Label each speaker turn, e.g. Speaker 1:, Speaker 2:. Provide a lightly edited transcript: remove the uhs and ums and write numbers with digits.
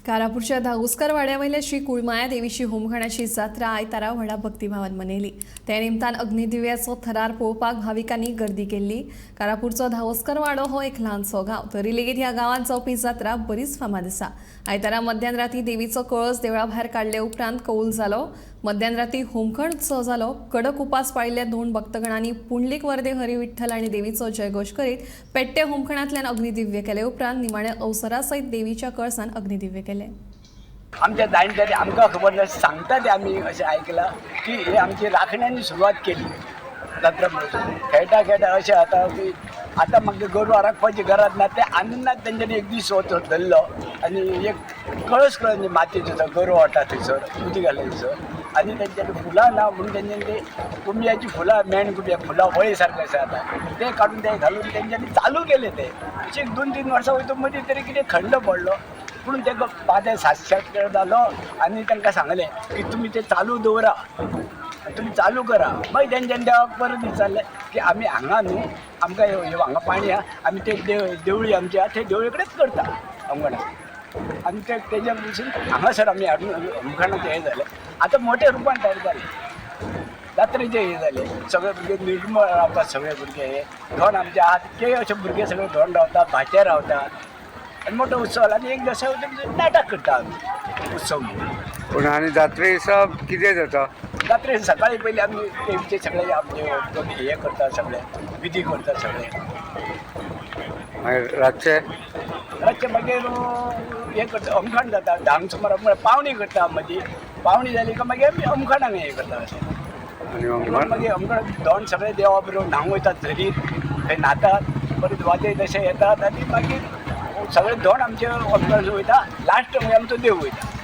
Speaker 1: कारापूरच्या धाऊसकर वाड्यावयल्या श्री कुळमाया देवीची होमखणाची जात्रा आयतारा व्हडा भक्तिभावान मनयली। त्या निमतान अग्निदिव्याचो थरार पळोवपाक भाविकांनी गर्दी केल्ली। कारापूरचो धाऊसकर वाडो हो एक ल्हानसो गांव, तरी लेगीत ह्या गांवांत जावपी जात्रा बरीच फामाद आसा। आयतारा मध्यानराती देवीचो कळस देवळा भायर काडले उपरांत कौल जालो। मध्यानराती होमखण उत्सव जालो। कडक उपास पाळिल्ल्या दोन भक्तगणांनी पुंडलीक वरदे हरी विठ्ठल आनी देवीचो जयघोष करीत पेट्टे होमखणांतल्यान अग्निदिव्य केले उपरांत निमाणे अवसरा सयत देवीच्या कळसान अग्निदिव्य केले।
Speaker 2: आमच्या जाणट्यांनी आमकां खबर ना सांगता ते आमी अशें आयकलां की हे आमची राखण्यांनी सुरवात केली जात्रा म्हणून खेळटा खेळटा अशें जाता की आतां म्हाका गोरवां राखपाची गरज ना ते आनंदात तेंच्यांनी एक दीस हो धरलो आनी एक कळस कळस मातयेचो गोरवां वाटा थंयसर उदक घाले थंयसर आनी तेंच्यांनी फुलां ना म्हणून तेंच्यांनी ते कुंब्याची फुलां मेण कुंब्या फुलां वळी सारकें आसा आतां ते काडून ते घालून तेंच्यांनी चालू केले ते अशें 2-3 वर्सां वयता मदीं तरी कितें खंड पडलो पूण ते बादे 700 जालो आनी तांकां सांगलें की तुमी ते चालू दवरा तुमी चालू करा। मागीर तेंच्यांनी देवाक परत विचारलें की आमी हांगा न्हू आमकां हांगा पाणी आहा आमी ते देवळी आमची आहा ते देवळे कडेच करता होमखणां आनी तेज्या पसून हांगासर आमी हाडून होमखणाचें हें जालें। आतां मोठ्या रुपान तयार जालें जात्रेचें हें जालें सगळे भुरगे निर्मळ रावतात सगळे भुरगे हे धोंड आमचे आहात ते अशे भुरगे सगळे धोंड रावतात भाचे रावतात आनी मोठो उत्सव जाला आनी एक दसा नाटक करता आमी उत्सव
Speaker 3: पूण आनी जात्रे दिसा कितें जाता?
Speaker 2: जात्रे सकाळी पयलीं आमी देवीचे सगळे आमचे हे करता सगळे विधी करता सगळे
Speaker 3: मागीर रातचे
Speaker 2: मागीर हे करता होमखण जाता 10 सुमार पावणी करता मदीं पावणी जाली काय मागीर आमी होमखणाक हें करता अशें
Speaker 3: आनी होमखण
Speaker 2: मागीर होमखण धोंड सगळे देवा बरोबर न्हांव वयतात झरीर थंय न्हातात परत वाजय तशें येतात आनी मागीर सगळे धोंड आमचे होमखण वयता लास्ट मागीर आमचो देव वयता।